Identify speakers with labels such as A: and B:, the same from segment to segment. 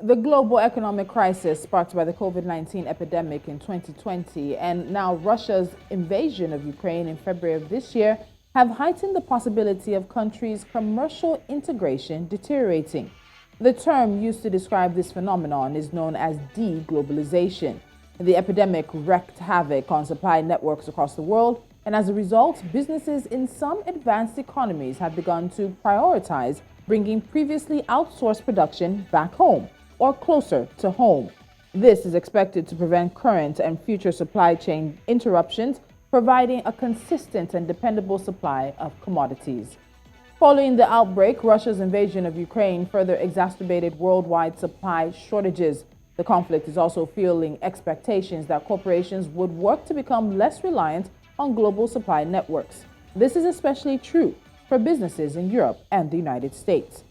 A: The global economic crisis sparked by the COVID-19 epidemic in 2020 and now Russia's invasion of Ukraine in February of this year have heightened the possibility of countries' commercial integration deteriorating. The term used to describe this phenomenon is known as deglobalization. The epidemic wreaked havoc on supply networks across the world, and as a result, businesses in some advanced economies have begun to prioritize bringing previously outsourced production back home or closer to home. This is expected to prevent current and future supply chain interruptions, providing a consistent and dependable supply of commodities. Following the outbreak, Russia's invasion of Ukraine further exacerbated worldwide supply shortages. The conflict is also fueling expectations that corporations would work to become less reliant on global supply networks. This is especially true for businesses in Europe and the United States.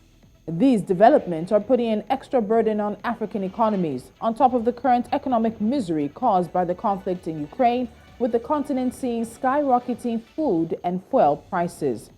A: These developments are putting an extra burden on African economies, on top of the current economic misery caused by the conflict in Ukraine, with the continent seeing skyrocketing food and fuel prices.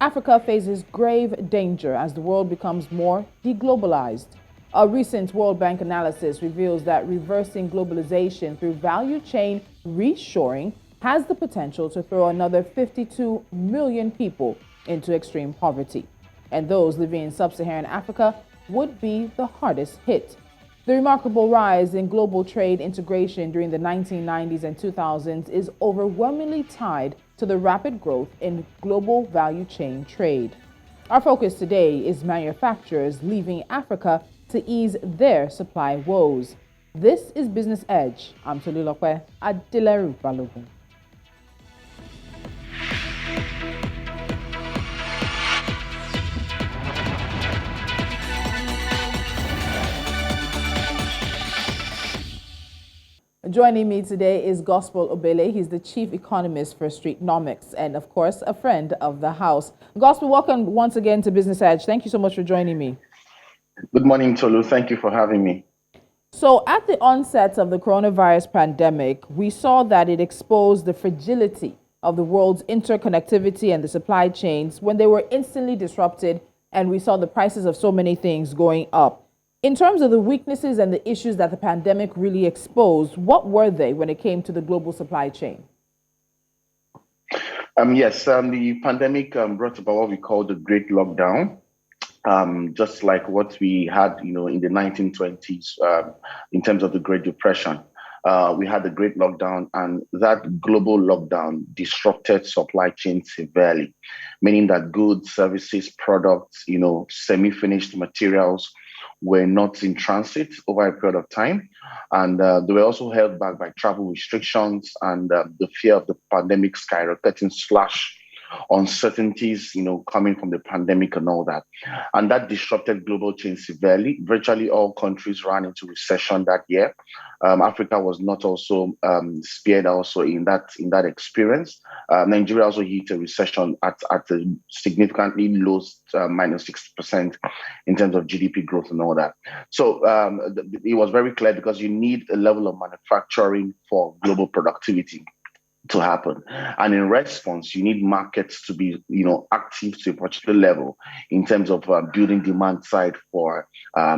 A: Africa faces grave danger as the world becomes more deglobalized. A recent World Bank analysis reveals that reversing globalization through value chain reshoring has the potential to throw another 52 million people into extreme poverty. And those living in sub-Saharan Africa would be the hardest hit. The remarkable rise in global trade integration during the 1990s and 2000s is overwhelmingly tied to the rapid growth in global value chain trade. Our focus today is manufacturers leaving Africa to ease their supply woes. This is Business Edge. I'm Tolulokwe Adileru Balogun. Joining me today is Gospel Obele. He's the chief economist for Streetnomics and, of course, a friend of the house. Gospel, welcome once again to Business Edge. Thank you so much for joining me.
B: Good morning, Tolu. Thank you for having me.
A: So at the onset of the coronavirus pandemic, we saw that it exposed the fragility of the world's interconnectivity and the supply chains when they were instantly disrupted, and we saw the prices of so many things going up. In terms of the weaknesses and the issues that the pandemic really exposed, what were they when it came to the global supply chain?
B: Yes, the pandemic brought about what we call the Great Lockdown, just like what we had, in the 1920s in terms of the Great Depression. We had the Great Lockdown, and that global lockdown disrupted supply chains severely, meaning that goods, services, products, semi-finished materials were not in transit over a period of time. And they were also held back by travel restrictions and the fear of the pandemic skyrocketing slash uncertainties, coming from the pandemic and all that. And that disrupted global chains severely. Virtually all countries ran into recession that year. Africa was not also spared also in that experience. Nigeria also hit a recession at a significantly low minus 60% in terms of GDP growth and all that. So it was very clear because you need a level of manufacturing for global productivity to happen. And in response, you need markets to be, active to a particular level in terms of building demand side for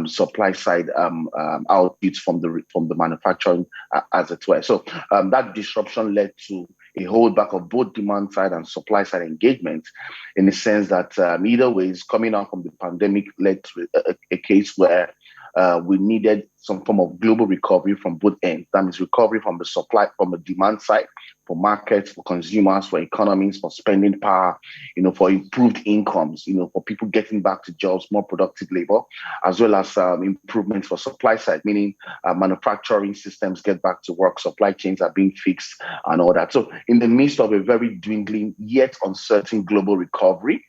B: supply side outputs from the manufacturing as it were. So that disruption led to a holdback of both demand side and supply side engagement, in the sense that either ways, coming out from the pandemic led to a case where we needed some form of global recovery from both ends. That means recovery from the supply, from the demand side, for markets, for consumers, for economies, for spending power, for improved incomes, for people getting back to jobs, more productive labor, as well as improvements for supply side, meaning manufacturing systems get back to work, supply chains are being fixed and all that. So in the midst of a very dwindling yet uncertain global recovery,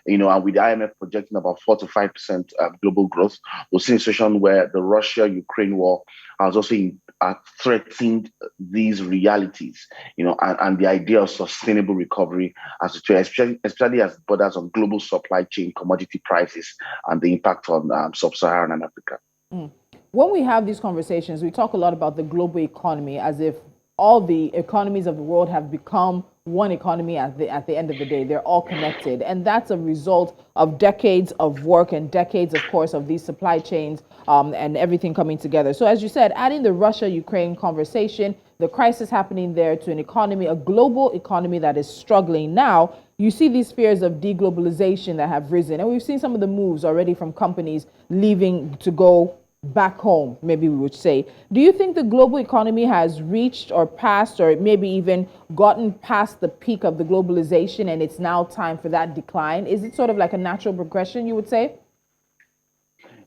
B: and with the IMF projecting about 4 to 5% global growth, we'll see a situation where the Russia-Ukraine war has also threatened these realities, and the idea of sustainable recovery, as especially as it borders on global supply chain, commodity prices, and the impact on sub-Saharan and Africa.
A: When we have these conversations, we talk a lot about the global economy as if all the economies of the world have become one economy at the end of the day. They're all connected. And that's a result of decades of work and decades, of course, of these supply chains and everything coming together. So as you said, adding the Russia-Ukraine conversation, the crisis happening there to an economy, a global economy that is struggling now, you see these fears of deglobalization that have risen. And we've seen some of the moves already from companies leaving to go back home, maybe we would say. Do you think the global economy has reached or passed or maybe even gotten past the peak of the globalization and it's now time for that decline? Is it sort of like a natural progression, you would say?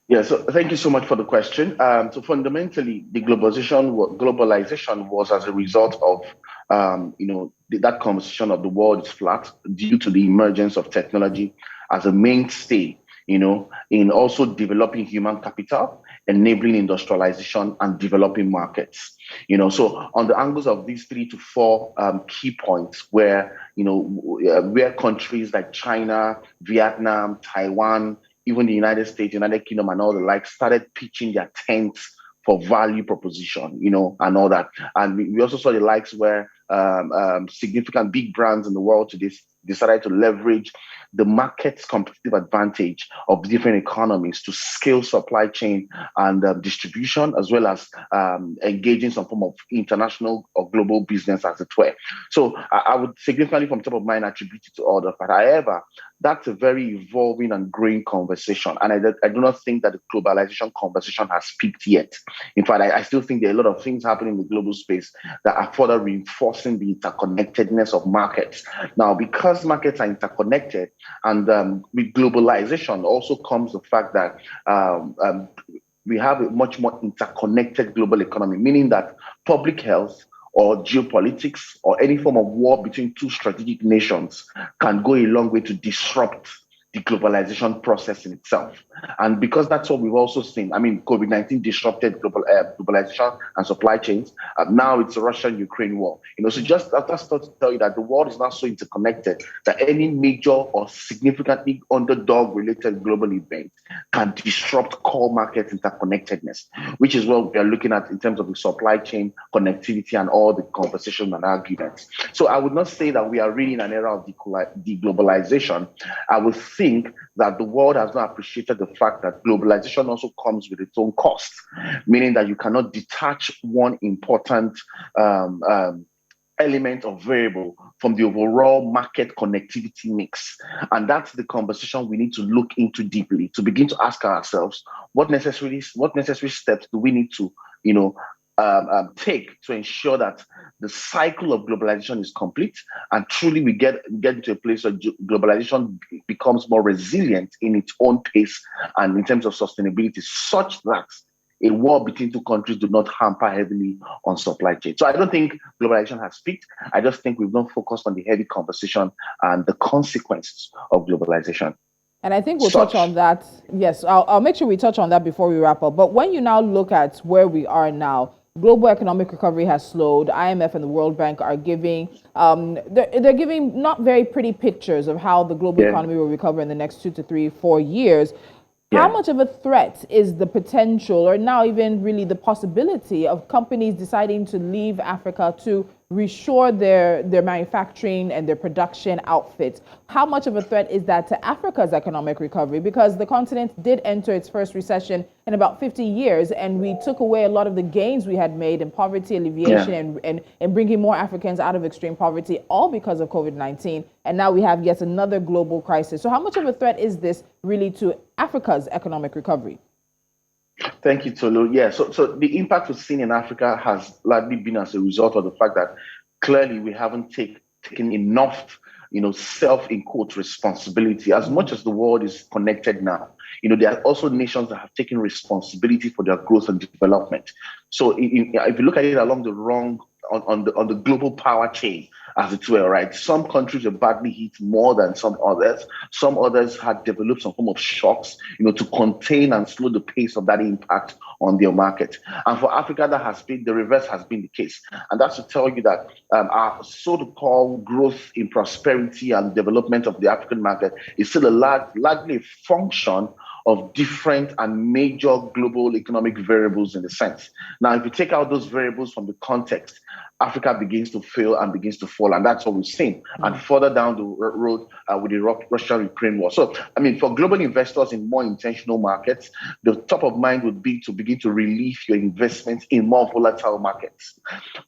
B: Yeah, so thank you so much for the question. So fundamentally, the globalization was as a result of, that conversation of the world is flat due to the emergence of technology as a mainstay, in also developing human capital, enabling industrialization and developing markets. So on the angles of these 3 to 4 key points where countries like China, Vietnam, Taiwan, even the United States, United Kingdom, and all the like started pitching their tents for value proposition, and all that. And we also saw the likes where significant big brands in the world today decided to leverage the market's competitive advantage of different economies to scale supply chain and distribution, as well as engaging some form of international or global business, as it were. So I would significantly, from top of mind, attribute it to all of that. However, that's a very evolving and growing conversation. And I do not think that the globalization conversation has peaked yet. In fact, I still think there are a lot of things happening in the global space that are further reinforcing the interconnectedness of markets. Now, because markets are interconnected, and with globalization also comes the fact that we have a much more interconnected global economy, meaning that public health or geopolitics or any form of war between two strategic nations can go a long way to disrupt the globalization process in itself. And because that's what we've also seen, I mean, COVID-19 disrupted globalization and supply chains. Now it's a Russia-Ukraine war. So just that's to tell you that the world is now so interconnected that any major or significantly underdog-related global event can disrupt core market interconnectedness, which is what we are looking at in terms of the supply chain connectivity and all the conversation and arguments. So I would not say that we are really in an era of deglobalization. I would think that the world has not appreciated the fact that globalization also comes with its own cost, meaning that you cannot detach one important element or variable from the overall market connectivity mix. And that's the conversation we need to look into deeply to begin to ask ourselves what necessary steps do we need to, take to ensure that the cycle of globalization is complete and truly we get into a place where globalization becomes more resilient in its own pace and in terms of sustainability, such that a war between two countries do not hamper heavily on supply chain. So I don't think globalization has peaked. I just think we've not focused on the heavy conversation and the consequences of globalization.
A: And I think we'll touch on that. Yes, I'll make sure we touch on that before we wrap up. But when you now look at where we are now, global economic recovery has slowed. IMF and the World Bank are giving, they're giving not very pretty pictures of how the global economy will recover in the next 2 to 3, 4 years. How much of a threat is the potential, or now even really the possibility, of companies deciding to leave Africa to reshore their manufacturing and their production outfits? How much of a threat is that to Africa's economic recovery? Because the continent did enter its first recession in about 50 years, and we took away a lot of the gains we had made in poverty alleviation and bringing more Africans out of extreme poverty, all because of COVID-19. And now we have yet another global crisis. So how much of a threat is this really to Africa's economic recovery?
B: Thank you, Tolu. Yeah, so the impact we've seen in Africa has largely been as a result of the fact that clearly we haven't taken enough, self in quote responsibility. As much as the world is connected now, there are also nations that have taken responsibility for their growth and development. So if you look at it along the on the global power chain, as it were, right? Some countries are badly hit more than some others. Some others had developed some form of shocks, to contain and slow the pace of that impact on their market. And for Africa, the reverse has been the case. And that's to tell you that our so-called growth in prosperity and development of the African market is still largely a function of different and major global economic variables in the sense. Now, if you take out those variables from the context, Africa begins to fail and begins to fall. And that's what we've seen. And further down the road with the Russia-Ukraine war. So, I mean, for global investors in more intentional markets, the top of mind would be to begin to relieve your investments in more volatile markets.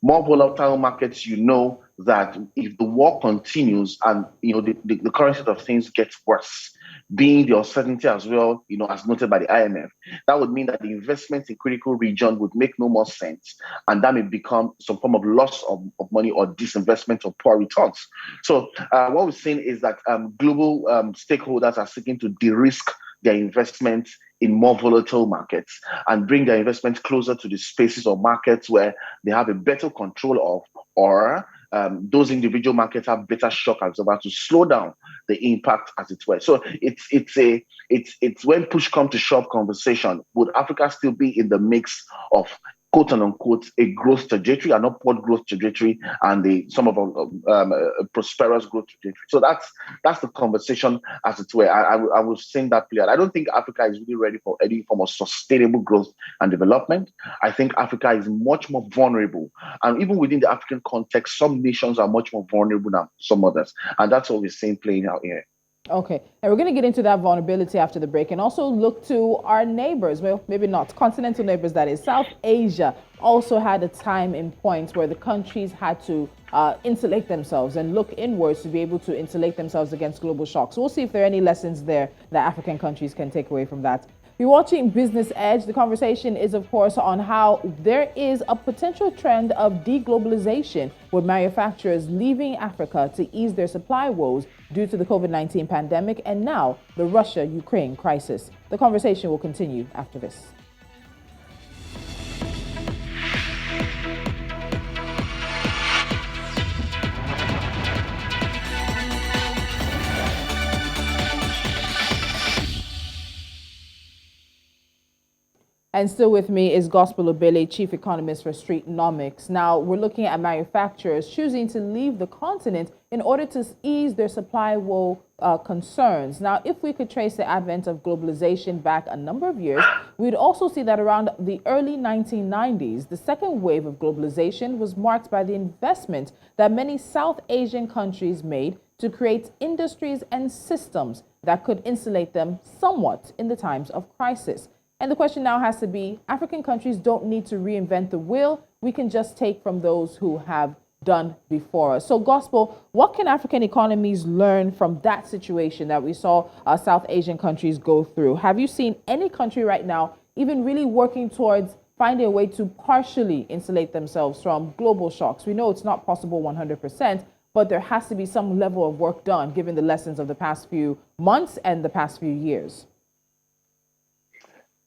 B: More volatile markets, you know that if the war continues and, you know, the current state of things gets worse, being the uncertainty as well, you know, as noted by the IMF, that would mean that the investments in critical region would make no more sense. And that may become some form of loss of money or disinvestment or poor returns. So what we're seeing is that global stakeholders are seeking to de-risk their investments in more volatile markets and bring their investments closer to the spaces or markets where they have a better control of, or those individual markets have better shock absorbers to slow down the impact, as it were. So it's when push comes to shove conversation. Would Africa still be in the mix of quote unquote a growth trajectory, an upward growth trajectory, and some of a prosperous growth trajectory? So that's the conversation, as it were. I will sing that play. I don't think Africa is really ready for any form of sustainable growth and development. I think Africa is much more vulnerable, and even within the African context, some nations are much more vulnerable than some others, and that's what we're seeing playing out here.
A: Okay, and we're going to get into that vulnerability after the break and also look to our neighbors. Well, maybe not continental neighbors, that is. South Asia also had a time in points where the countries had to insulate themselves and look inwards to be able to insulate themselves against global shocks. So we'll see if there are any lessons there that African countries can take away from that. You're watching Business Edge. The conversation is, of course, on how there is a potential trend of deglobalization with manufacturers leaving Africa to ease their supply woes due to the COVID-19 pandemic and now the Russia-Ukraine crisis. The conversation will continue after this. And still with me is Gospel Obele, Chief Economist for Streetnomics. Now, we're looking at manufacturers choosing to leave the continent in order to ease their supply woe concerns. Now, if we could trace the advent of globalization back a number of years, we'd also see that around the early 1990s, the second wave of globalization was marked by the investment that many South Asian countries made to create industries and systems that could insulate them somewhat in the times of crisis. And the question now has to be, African countries don't need to reinvent the wheel. We can just take from those who have done before us. So, Gospel, what can African economies learn from that situation that we saw South Asian countries go through? Have you seen any country right now even really working towards finding a way to partially insulate themselves from global shocks? We know it's not possible 100%, but there has to be some level of work done given the lessons of the past few months and the past few years.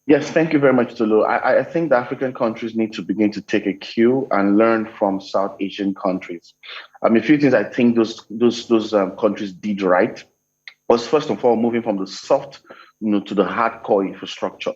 B: Yes, thank you very much, Tolu. I think the African countries need to begin to take a cue and learn from South Asian countries. A few things I think those countries did right was, first of all, moving from the soft, to the hardcore infrastructure.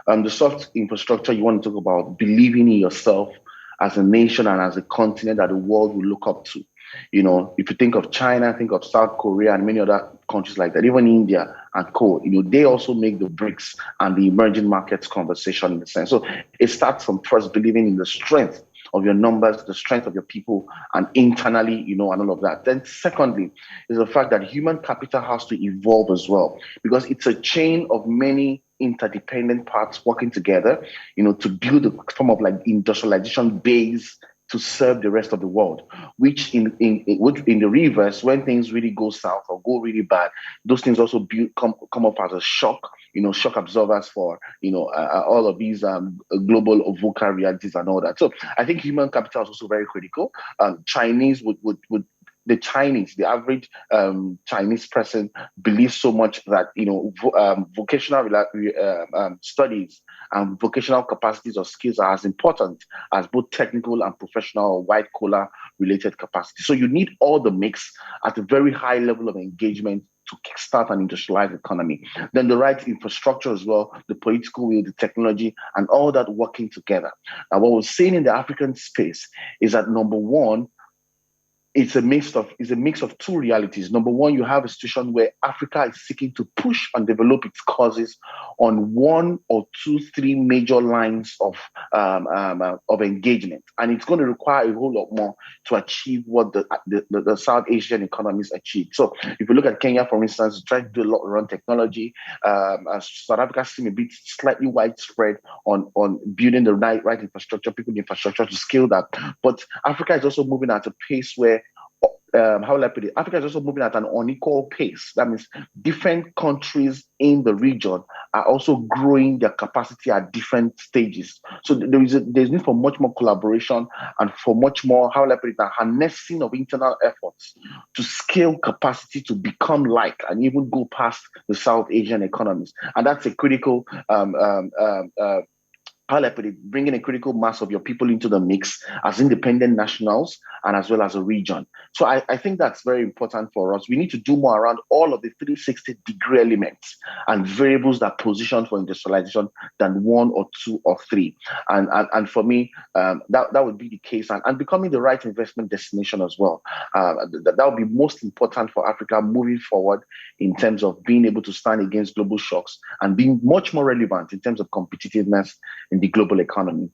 B: The soft infrastructure, you want to talk about believing in yourself as a nation and as a continent that the world will look up to. If you think of China, think of South Korea and many other countries like that, even India and co, they also make the BRICS and the emerging markets conversation in the sense. So it starts from first believing in the strength of your numbers, the strength of your people, and internally, and all of that. Then secondly, is the fact that human capital has to evolve as well, because it's a chain of many interdependent parts working together, to build a form of like industrialization base to serve the rest of the world, which in the reverse, when things really go south or go really bad, those things also come up as a shock, shock absorbers for, all of these global VUCA realities and all that. So I think human capital is also very critical. The average Chinese person believes so much that, vocational studies and vocational capacities or skills are as important as both technical and professional or white collar related capacity. So you need all the mix at a very high level of engagement to kickstart an industrialized economy. Then the right infrastructure as well, the political will, the technology, and all that working together. Now, what we're seeing in the African space is that, number one, it's a mix of two realities. Number one, you have a situation where Africa is seeking to push and develop its causes on one or two, three major lines of engagement, and it's going to require a whole lot more to achieve what the South Asian economies achieve. So, if you look at Kenya, for instance, trying to do a lot around technology. South Africa seems a bit slightly widespread on building the right infrastructure, people infrastructure to scale that. But Africa is also moving at a pace where, how will I put it? Africa is also moving at an unequal pace. That means different countries in the region are also growing their capacity at different stages. So there's need for much more collaboration and for much more, how will I put it, a harnessing of internal efforts to scale capacity to become like and even go past the South Asian economies. And that's a critical how I put it, bringing a critical mass of your people into the mix as independent nationals and as well as a region. So I think that's very important for us. We need to do more around all of the 360-degree elements and variables that position for industrialization than one or two or three. And for me, that would be the case. And becoming the right investment destination as well. That would be most important for Africa moving forward in terms of being able to stand against global shocks and being much more relevant in terms of competitiveness in the global economy.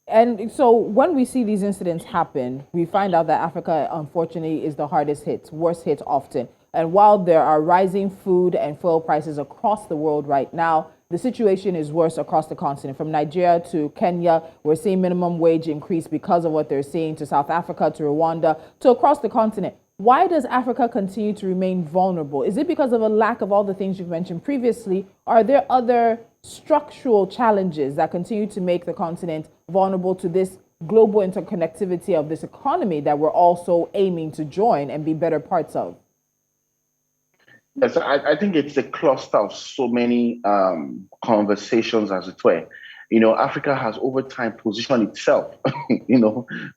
A: And so when we see these incidents happen, we find out that Africa, unfortunately, is the hardest hit, worst hit often. And while there are rising food and fuel prices across the world right now, the situation is worse across the continent. From Nigeria to Kenya, we're seeing minimum wage increase because of what they're seeing, to South Africa, to Rwanda, to across the continent. Why does Africa continue to remain vulnerable? Is it because of a lack of all the things you've mentioned previously? Are there other structural challenges that continue to make the continent vulnerable to this global interconnectivity of this economy that we're also aiming to join and be better parts of?
B: Yes, I think it's a cluster of so many conversations, as it were. Africa has over time positioned itself,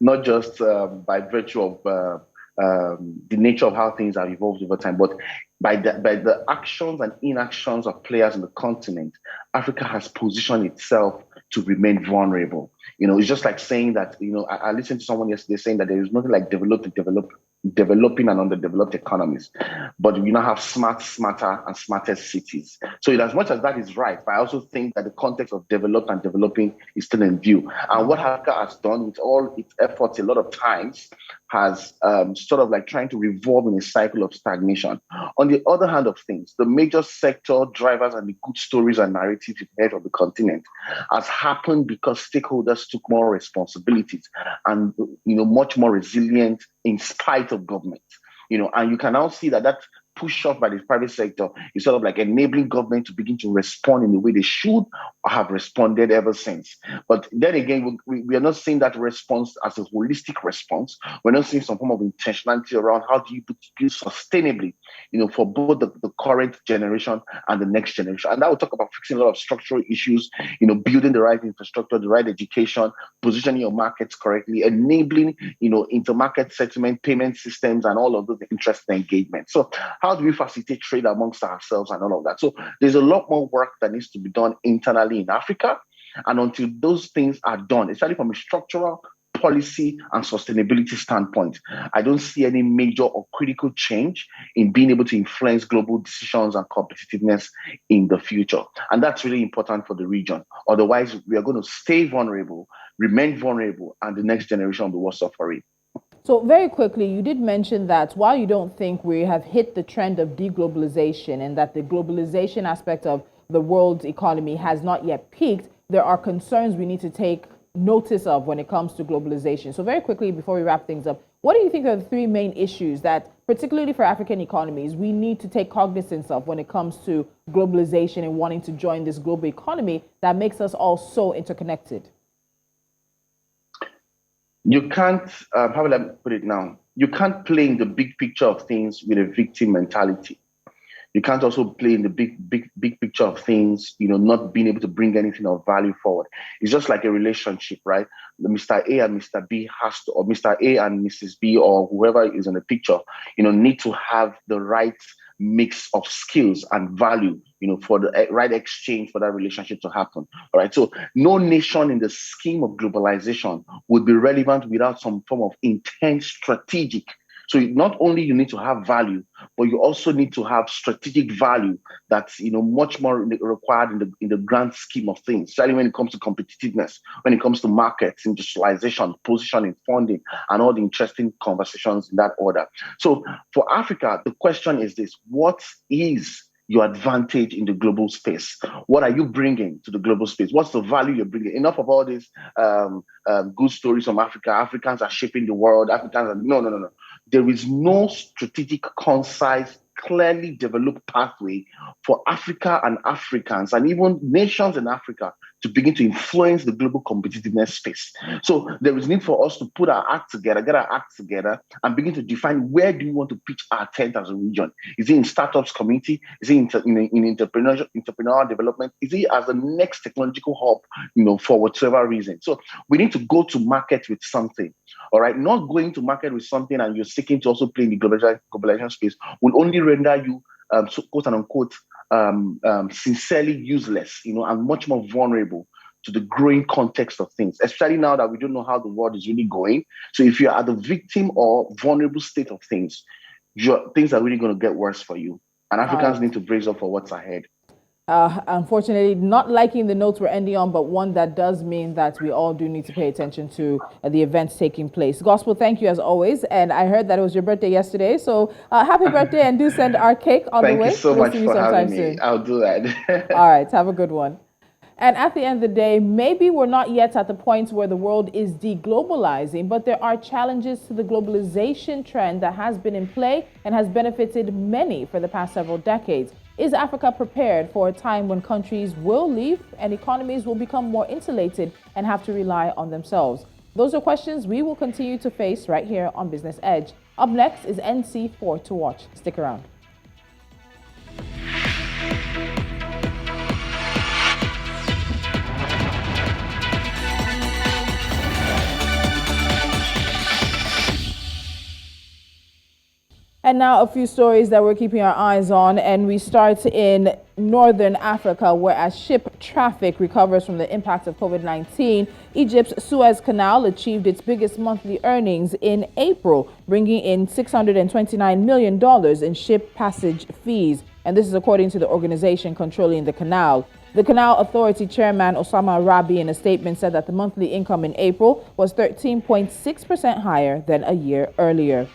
B: not just by virtue of the nature of how things have evolved over time, but by the actions and inactions of players in the continent, Africa has positioned itself to remain vulnerable. It's just like saying that, I listened to someone yesterday saying that there is nothing like developing and underdeveloped economies, but we now have smarter and smarter cities. So in as much as that is right, but I also think that the context of developed and developing is still in view. And what Africa has done with all its efforts a lot of times has sort of like trying to revolve in a cycle of stagnation. On the other hand of things, the major sector drivers and the good stories and narratives you've heard of the continent has happened because stakeholders took more responsibilities and much more resilient in spite of government. And you can now see that push off by the private sector is sort of like enabling government to begin to respond in the way they should have responded ever since. But then again, we are not seeing that response as a holistic response. We're not seeing some form of intentionality around how do you build sustainably, for both the current generation and the next generation. And that will talk about fixing a lot of structural issues, building the right infrastructure, the right education, positioning your markets correctly, enabling, intermarket settlement, payment systems, and all of those interest engagement. So how do we facilitate trade amongst ourselves and all of that? So there's a lot more work that needs to be done internally in Africa. And until those things are done, especially from a structural, policy, and sustainability standpoint, I don't see any major or critical change in being able to influence global decisions and competitiveness in the future. And that's really important for the region. Otherwise, we are going to stay vulnerable, remain vulnerable, and the next generation will be worse suffering.
A: So very quickly, you did mention that while you don't think we have hit the trend of deglobalization and that the globalization aspect of the world's economy has not yet peaked, there are concerns we need to take notice of when it comes to globalization. So very quickly, before we wrap things up, what do you think are the three main issues that, particularly for African economies, we need to take cognizance of when it comes to globalization and wanting to join this global economy that makes us all so interconnected?
B: You can't, how will I put it now? You can't play in the big picture of things with a victim mentality. You can't also play in the big picture of things, not being able to bring anything of value forward. It's just like a relationship, right? The Mr. A and Mr. B has to, or Mr. A and Mrs. B, or whoever is in the picture, need to have the right mix of skills and value, for the right exchange for that relationship to happen. All right. So no nation in the scheme of globalization would be relevant without some form of intense strategic. So not only you need to have value, but you also need to have strategic value that's much more required in the grand scheme of things, especially when it comes to competitiveness, when it comes to markets, industrialization, positioning, funding, and all the interesting conversations in that order. So for Africa, the question is this: what is your advantage in the global space? What are you bringing to the global space? What's the value you're bringing? Enough of all these good stories from Africa. Africans are shaping the world. Africans are no. There is no strategic, concise, clearly developed pathway for Africa and Africans and even nations in Africa to begin to influence the global competitiveness space. So there is need for us to put our act together, get our act together, and begin to define where do we want to pitch our tent as a region. Is it in startups community? Is it in entrepreneurial development? Is it as the next technological hub, for whatever reason? So we need to go to market with something. All right, not going to market with something and you're seeking to also play in the globalization space will only render you, quote and unquote, sincerely useless, and much more vulnerable to the growing context of things, especially now that we don't know how the world is really going. So if you're at the victim or vulnerable state of things, things are really going to get worse for you. And Africans need to brace up for what's ahead.
A: Unfortunately, not liking the notes we're ending on, but one that does mean that we all do need to pay attention to the events taking place. Gospel, thank you as always. And I heard that it was your birthday yesterday. So happy birthday, and do send our cake on the way.
B: Thank you so much for having me. Soon. I'll do that.
A: All right. Have a good one. And at the end of the day, maybe we're not yet at the point where the world is deglobalizing, but there are challenges to the globalization trend that has been in play and has benefited many for the past several decades. Is Africa prepared for a time when countries will leave and economies will become more insulated and have to rely on themselves? Those are questions we will continue to face right here on Business Edge. Up next is NC4 to watch. Stick around. And now a few stories that we're keeping our eyes on, and we start in northern Africa, where as ship traffic recovers from the impact of COVID-19, Egypt's Suez Canal achieved its biggest monthly earnings in April, bringing in $629 million in ship passage fees. And this is according to the organization controlling the canal. The Canal Authority Chairman Osama Rabi, in a statement, said that the monthly income in April was 13.6% higher than a year earlier.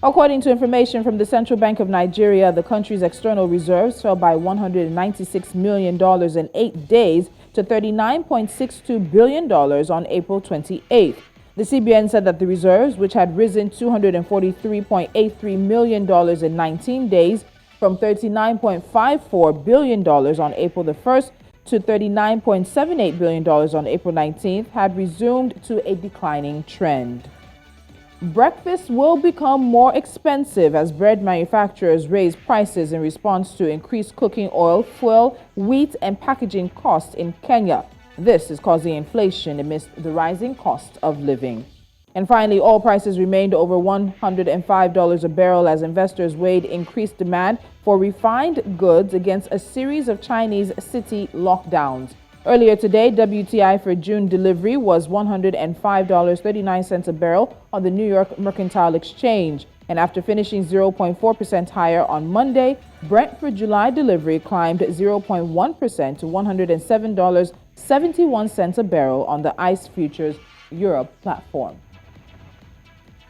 A: According to information from the Central Bank of Nigeria, the country's external reserves fell by $196 million in 8 days to $39.62 billion on April 28th. The CBN said that the reserves, which had risen $243.83 million in 19 days from $39.54 billion on April the 1st to $39.78 billion on April 19th, had resumed to a declining trend. Breakfast will become more expensive as bread manufacturers raise prices in response to increased cooking oil, fuel, wheat, and packaging costs in Kenya. This is causing inflation amidst the rising cost of living. And finally, oil prices remained over $105 a barrel as investors weighed increased demand for refined goods against a series of Chinese city lockdowns. Earlier today, WTI for June delivery was $105.39 a barrel on the New York Mercantile Exchange. And after finishing 0.4% higher on Monday, Brent for July delivery climbed 0.1% to $107.71 a barrel on the ICE Futures Europe platform.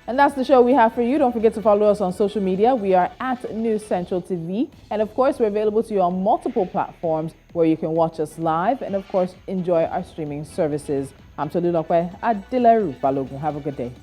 A: And that's the show we have for you. Don't forget to follow us on social media. We are at News Central TV. And of course, we're available to you on multiple platforms where you can watch us live and of course, enjoy our streaming services. I'm Tolulokwe Adileru Balogun. Have a good day.